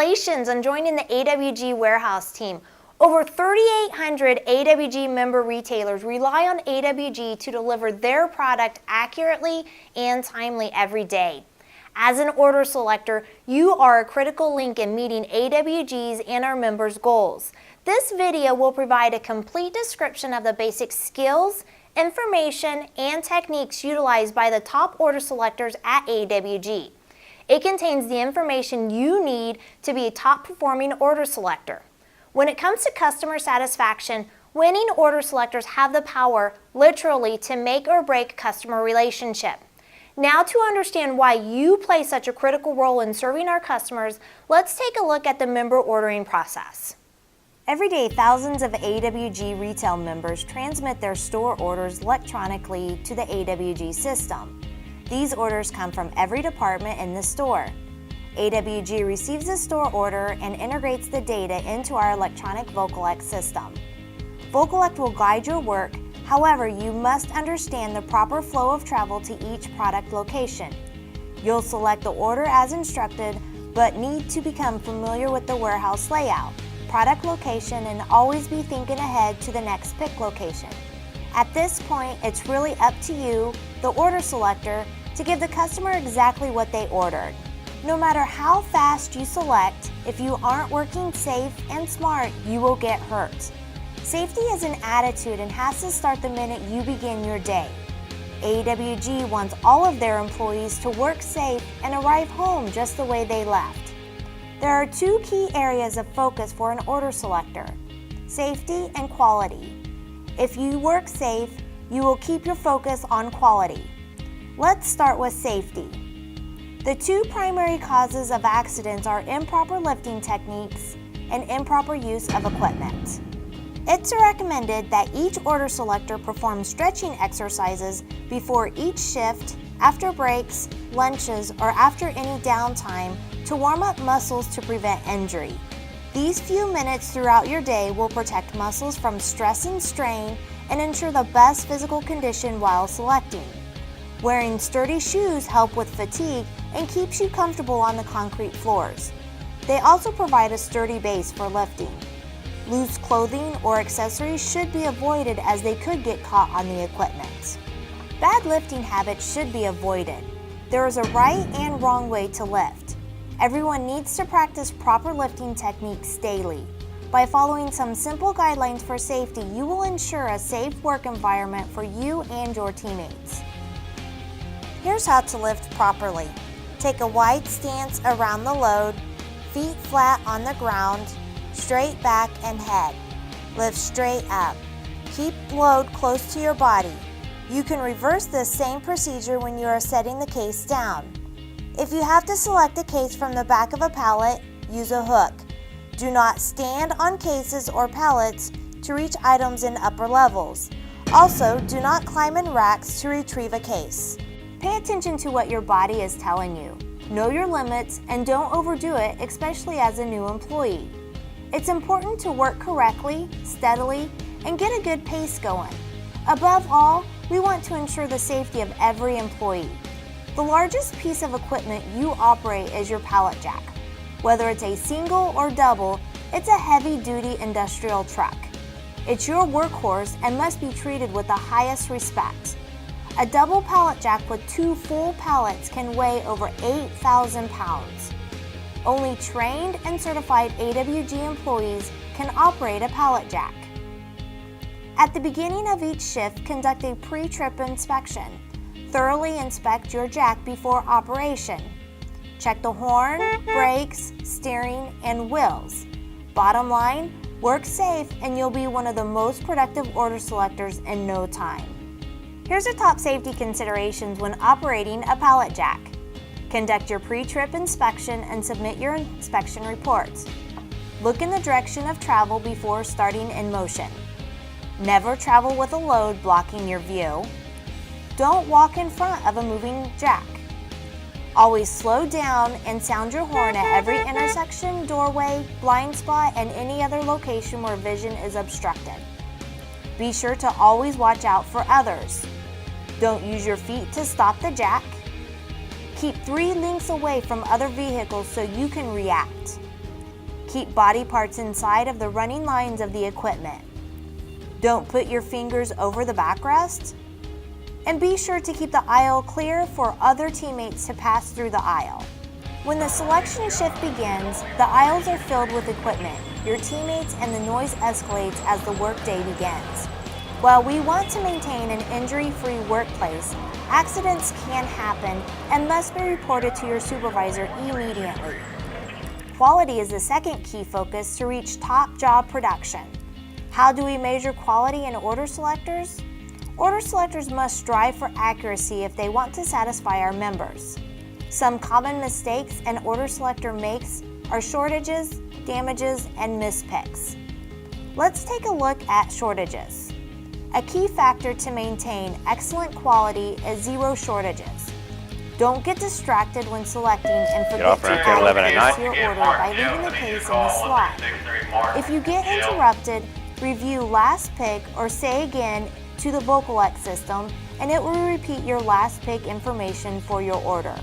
Congratulations on joining the AWG warehouse team. Over 3,800 AWG member retailers rely on AWG to deliver their product accurately and timely every day. As an order selector, you are a critical link in meeting AWG's and our members' goals. This video will provide a complete description of the basic skills, information, and techniques utilized by the top order selectors at AWG. It contains the information you need to be a top-performing order selector. When it comes to customer satisfaction, winning order selectors have the power, literally, to make or break customer relationship. Now, to understand why you play such a critical role in serving our customers, let's take a look at the member ordering process. Every day, thousands of AWG retail members transmit their store orders electronically to the AWG system. These orders come from every department in the store. AWG receives the store order and integrates the data into our electronic Vocollect system. Vocollect will guide your work, however, you must understand the proper flow of travel to each product location. You'll select the order as instructed, but need to become familiar with the warehouse layout, product location, and always be thinking ahead to the next pick location. At this point, it's really up to you, the order selector, to give the customer exactly what they ordered. No matter how fast you select, if you aren't working safe and smart, you will get hurt. Safety is an attitude and has to start the minute you begin your day. AWG wants all of their employees to work safe and arrive home just the way they left. There are two key areas of focus for an order selector: safety and quality. If you work safe, you will keep your focus on quality. Let's start with safety. The two primary causes of accidents are improper lifting techniques and improper use of equipment. It's recommended that each order selector perform stretching exercises before each shift, after breaks, lunches, or after any downtime to warm up muscles to prevent injury. These few minutes throughout your day will protect muscles from stress and strain and ensure the best physical condition while selecting. Wearing sturdy shoes help with fatigue and keeps you comfortable on the concrete floors. They also provide a sturdy base for lifting. Loose clothing or accessories should be avoided as they could get caught on the equipment. Bad lifting habits should be avoided. There is a right and wrong way to lift. Everyone needs to practice proper lifting techniques daily. By following some simple guidelines for safety, you will ensure a safe work environment for you and your teammates. Here's how to lift properly. Take a wide stance around the load, feet flat on the ground, straight back and head. Lift straight up. Keep load close to your body. You can reverse this same procedure when you are setting the case down. If you have to select a case from the back of a pallet, use a hook. Do not stand on cases or pallets to reach items in upper levels. Also, do not climb in racks to retrieve a case. Pay attention to what your body is telling you. Know your limits and don't overdo it, especially as a new employee. It's important to work correctly, steadily, and get a good pace going. Above all, we want to ensure the safety of every employee. The largest piece of equipment you operate is your pallet jack. Whether it's a single or double, it's a heavy-duty industrial truck. It's your workhorse and must be treated with the highest respect. A double pallet jack with two full pallets can weigh over 8,000 pounds. Only trained and certified AWG employees can operate a pallet jack. At the beginning of each shift, conduct a pre-trip inspection. Thoroughly inspect your jack before operation. Check the horn, brakes, steering, and wheels. Bottom line, work safe and you'll be one of the most productive order selectors in no time. Here's the top safety considerations when operating a pallet jack. Conduct your pre-trip inspection and submit your inspection reports. Look in the direction of travel before starting in motion. Never travel with a load blocking your view. Don't walk in front of a moving jack. Always slow down and sound your horn at every intersection, doorway, blind spot, and any other location where vision is obstructed. Be sure to always watch out for others. Don't use your feet to stop the jack. Keep 3 lengths away from other vehicles so you can react. Keep body parts inside of the running lines of the equipment. Don't put your fingers over the backrest. And be sure to keep the aisle clear for other teammates to pass through the aisle. When the selection shift begins, the aisles are filled with equipment, your teammates, and the noise escalates as the workday begins. While we want to maintain an injury-free workplace, accidents can happen and must be reported to your supervisor immediately. Quality is the second key focus to reach top job production. How do we measure quality in order selectors? Order selectors must strive for accuracy if they want to satisfy our members. Some common mistakes an order selector makes are shortages, damages, and mispicks. Let's take a look at shortages. A key factor to maintain excellent quality is zero shortages. Don't get distracted when selecting and forget to place your order by leaving the case in the slot. If you get interrupted, review last pick or say again to the Vocollect system, and it will repeat your last pick information for your order.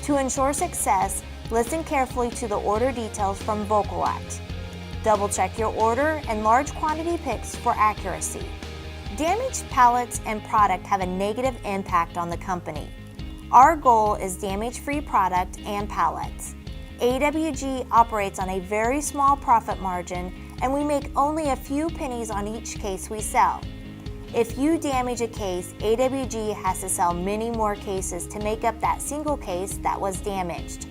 To ensure success, listen carefully to the order details from Vocollect. Double check your order and large quantity picks for accuracy. Damaged pallets and product have a negative impact on the company. Our goal is damage-free product and pallets. AWG operates on a very small profit margin, and we make only a few pennies on each case we sell. If you damage a case, AWG has to sell many more cases to make up that single case that was damaged.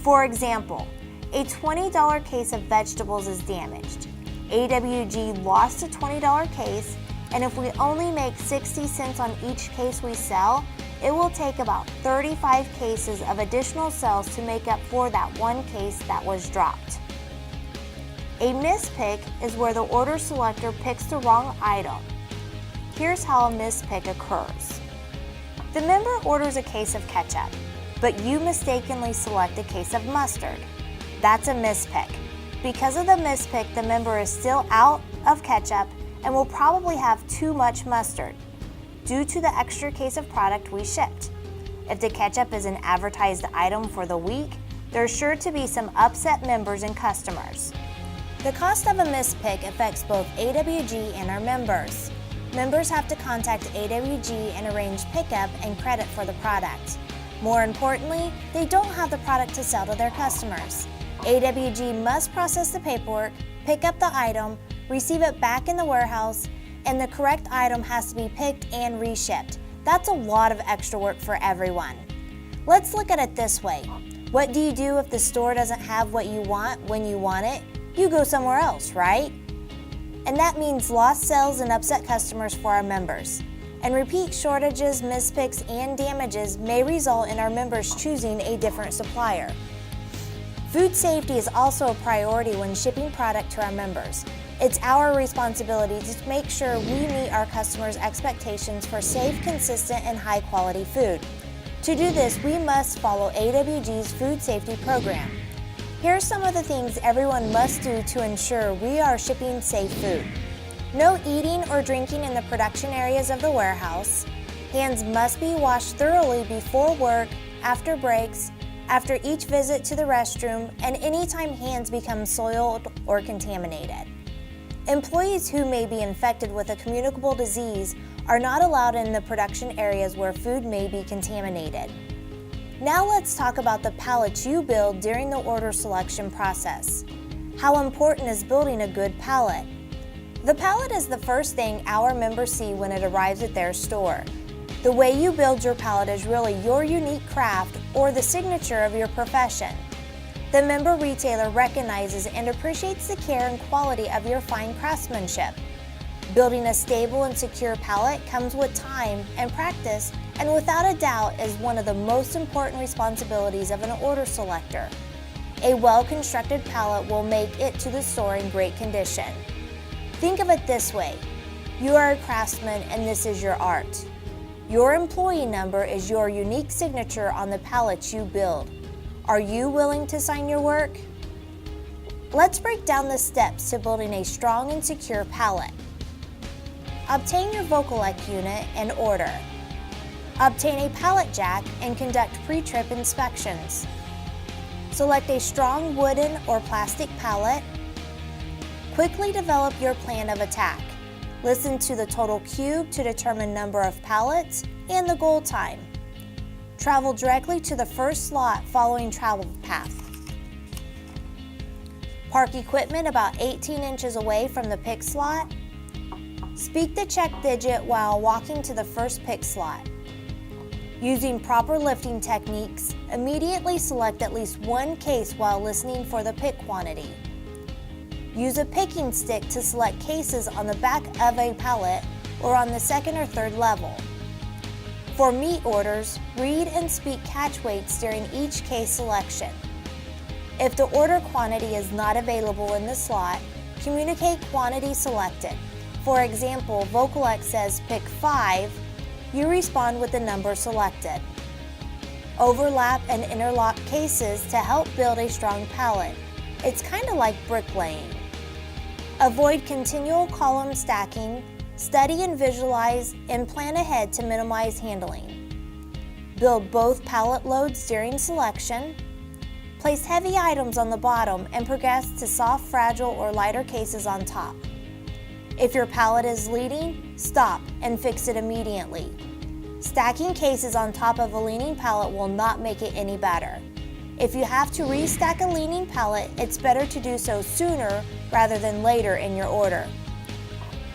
For example, a $20 case of vegetables is damaged. AWG lost a $20 case, and if we only make 60 cents on each case we sell, it will take about 35 cases of additional sales to make up for that one case that was dropped. A mispick is where the order selector picks the wrong item. Here's how a mispick occurs. The member orders a case of ketchup, but you mistakenly select a case of mustard. That's a mispick. Because of the mispick, the member is still out of ketchup and will probably have too much mustard due to the extra case of product we shipped. If the ketchup is an advertised item for the week, there's sure to be some upset members and customers. The cost of a mispick affects both AWG and our members. Members have to contact AWG and arrange pickup and credit for the product. More importantly, they don't have the product to sell to their customers. AWG must process the paperwork, pick up the item, receive it back in the warehouse, and the correct item has to be picked and reshipped. That's a lot of extra work for everyone. Let's look at it this way. What do you do if the store doesn't have what you want when you want it? You go somewhere else, right? And that means lost sales and upset customers for our members. And repeat shortages, mispicks, and damages may result in our members choosing a different supplier. Food safety is also a priority when shipping product to our members. It's our responsibility to make sure we meet our customers' expectations for safe, consistent, and high-quality food. To do this, we must follow AWG's food safety program. Here are some of the things everyone must do to ensure we are shipping safe food. No eating or drinking in the production areas of the warehouse. Hands must be washed thoroughly before work, after breaks, after each visit to the restroom, and anytime hands become soiled or contaminated. Employees who may be infected with a communicable disease are not allowed in the production areas where food may be contaminated. Now let's talk about the pallets you build during the order selection process. How important is building a good pallet? The pallet is the first thing our members see when it arrives at their store. The way you build your pallet is really your unique craft or the signature of your profession. The member retailer recognizes and appreciates the care and quality of your fine craftsmanship. Building a stable and secure pallet comes with time and practice, and without a doubt is one of the most important responsibilities of an order selector. A well-constructed pallet will make it to the store in great condition. Think of it this way. You are a craftsman and this is your art. Your employee number is your unique signature on the pallets you build. Are you willing to sign your work? Let's break down the steps to building a strong and secure pallet. Obtain your Vocollect unit and order. Obtain a pallet jack and conduct pre-trip inspections. Select a strong wooden or plastic pallet. Quickly develop your plan of attack. Listen to the total cube to determine number of pallets and the goal time. Travel directly to the first slot following travel path. Park equipment about 18 inches away from the pick slot. Speak the check digit while walking to the first pick slot. Using proper lifting techniques, immediately select at least one case while listening for the pick quantity. Use a picking stick to select cases on the back of a pallet or on the second or third level. For meat orders, read and speak catch weights during each case selection. If the order quantity is not available in the slot, communicate quantity selected. For example, Vocollect says pick 5, you respond with the number selected. Overlap and interlock cases to help build a strong pallet. It's kind of like bricklaying. Avoid continual column stacking, study and visualize, and plan ahead to minimize handling. Build both pallet loads during selection. Place heavy items on the bottom and progress to soft, fragile, or lighter cases on top. If your pallet is leaning, stop and fix it immediately. Stacking cases on top of a leaning pallet will not make it any better. If you have to restack a leaning pallet, it's better to do so sooner rather than later in your order.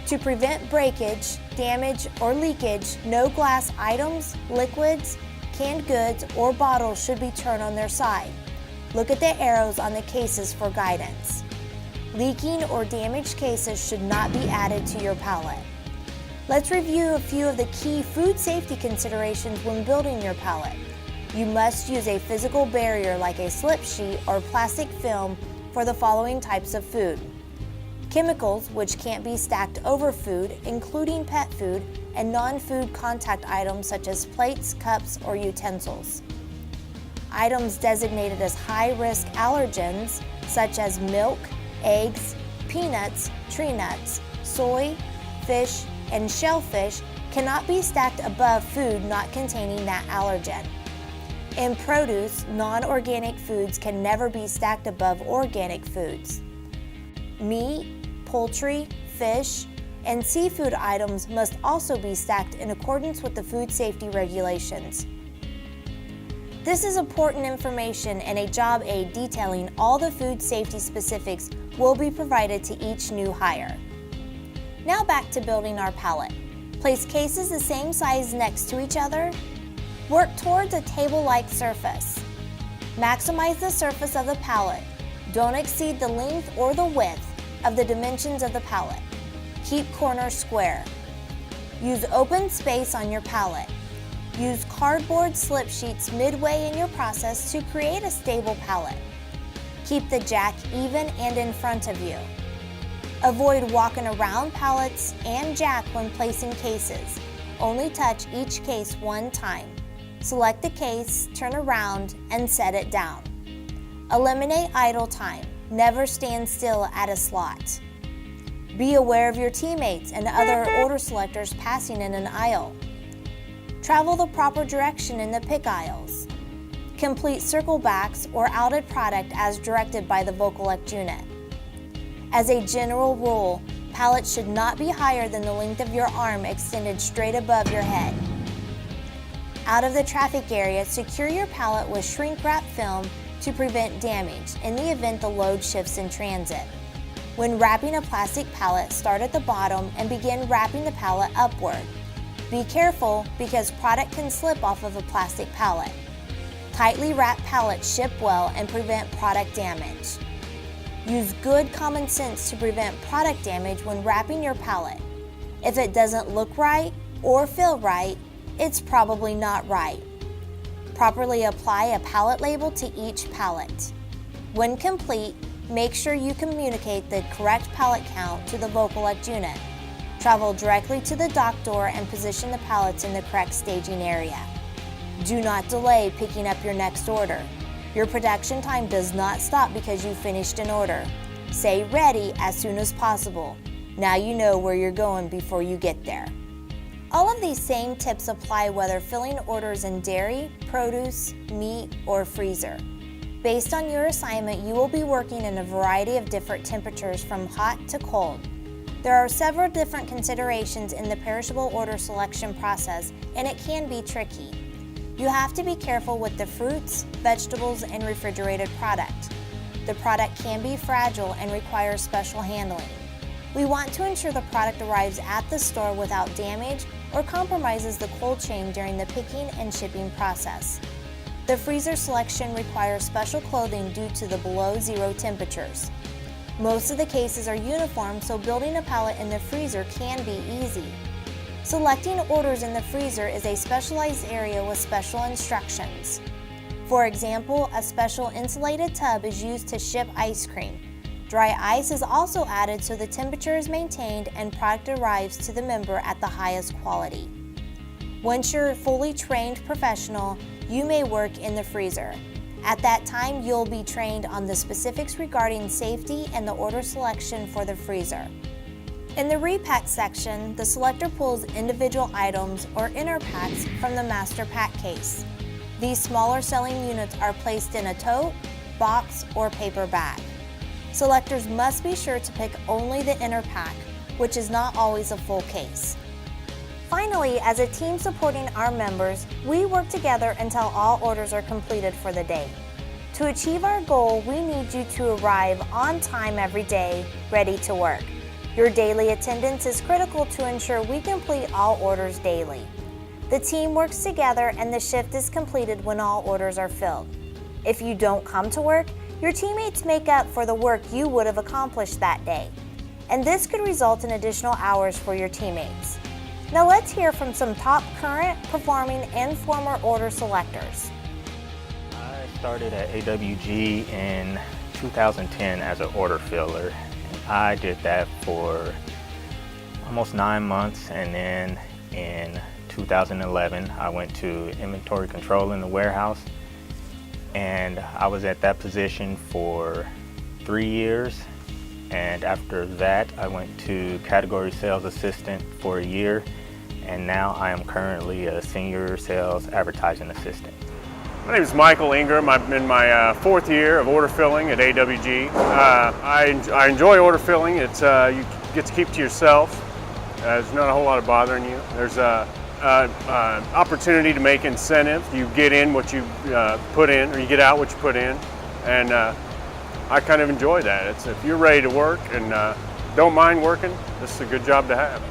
To prevent breakage, damage, or leakage, no glass items, liquids, canned goods, or bottles should be turned on their side. Look at the arrows on the cases for guidance. Leaking or damaged cases should not be added to your pallet. Let's review a few of the key food safety considerations when building your pallet. You must use a physical barrier like a slip sheet or plastic film for the following types of food. Chemicals, which can't be stacked over food, including pet food, and non-food contact items such as plates, cups, or utensils. Items designated as high-risk allergens, such as milk, eggs, peanuts, tree nuts, soy, fish, and shellfish, cannot be stacked above food not containing that allergen. In produce, non-organic foods can never be stacked above organic foods. Meat, poultry, fish, and seafood items must also be stacked in accordance with the food safety regulations. This is important information, and a job aid detailing all the food safety specifics will be provided to each new hire. Now back to building our pallet. Place cases the same size next to each other. Work towards a table-like surface. Maximize the surface of the pallet. Don't exceed the length or the width of the dimensions of the pallet. Keep corners square. Use open space on your pallet. Use cardboard slip sheets midway in your process to create a stable pallet. Keep the jack even and in front of you. Avoid walking around pallets and jack when placing cases. Only touch each case one time. Select the case, turn around, and set it down. Eliminate idle time. Never stand still at a slot. Be aware of your teammates and other order selectors passing in an aisle. Travel the proper direction in the pick aisles. Complete circle backs or outed product as directed by the Vocollect unit. As a general rule, pallets should not be higher than the length of your arm extended straight above your head. Out of the traffic area, secure your pallet with shrink wrap film to prevent damage in the event the load shifts in transit. When wrapping a plastic pallet, start at the bottom and begin wrapping the pallet upward. Be careful because product can slip off of a plastic pallet. Tightly wrapped pallets ship well and prevent product damage. Use good common sense to prevent product damage when wrapping your pallet. If it doesn't look right or feel right, it's probably not right. Properly apply a pallet label to each pallet. When complete, make sure you communicate the correct pallet count to the Vocollect unit. Travel directly to the dock door and position the pallets in the correct staging area. Do not delay picking up your next order. Your production time does not stop because you finished an order. Say ready as soon as possible. Now you know where you're going before you get there. All of these same tips apply whether filling orders in dairy, produce, meat, or freezer. Based on your assignment, you will be working in a variety of different temperatures from hot to cold. There are several different considerations in the perishable order selection process, and it can be tricky. You have to be careful with the fruits, vegetables, and refrigerated product. The product can be fragile and requires special handling. We want to ensure the product arrives at the store without damage or compromises the cold chain during the picking and shipping process. The freezer selection requires special clothing due to the below zero temperatures. Most of the cases are uniform, so building a pallet in the freezer can be easy. Selecting orders in the freezer is a specialized area with special instructions. For example, a special insulated tub is used to ship ice cream. Dry ice is also added so the temperature is maintained and product arrives to the member at the highest quality. Once you're a fully trained professional, you may work in the freezer. At that time, you'll be trained on the specifics regarding safety and the order selection for the freezer. In the repack section, the selector pulls individual items or inner packs from the master pack case. These smaller selling units are placed in a tote, box, or paper bag. Selectors must be sure to pick only the inner pack, which is not always a full case. Finally, as a team supporting our members, we work together until all orders are completed for the day. To achieve our goal, we need you to arrive on time every day, ready to work. Your daily attendance is critical to ensure we complete all orders daily. The team works together and the shift is completed when all orders are filled. If you don't come to work, your teammates make up for the work you would have accomplished that day. And this could result in additional hours for your teammates. Now let's hear from some top current, performing, and former order selectors. I started at AWG in 2010 as an order filler. I did that for almost 9 months, and then in 2011 I went to inventory control in the warehouse, and I was at that position for 3 years. And after that I went to category sales assistant for a year, and now I am currently a senior sales advertising assistant. My name is Michael Ingram. I'm in my 4th year of order filling at AWG. I enjoy order filling. It's you get to keep to yourself. There's not a whole lot of bothering you. There's a opportunity to make incentive. You get in what you put in, or you get out what you put in, and I kind of enjoy that. If you're ready to work and don't mind working, this is a good job to have.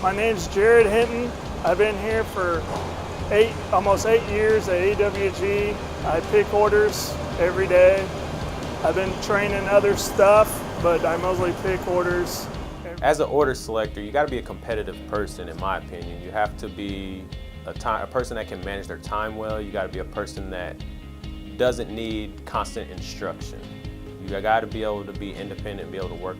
My name's Jared Hinton. I've been here for almost 8 years at AWG. I pick orders every day. I've been training other stuff, but I mostly pick orders. As an order selector, you got to be a competitive person, in my opinion. You have to be a person that can manage their time well. You got to be a person that doesn't need constant instruction. You got to be able to be independent and be able to work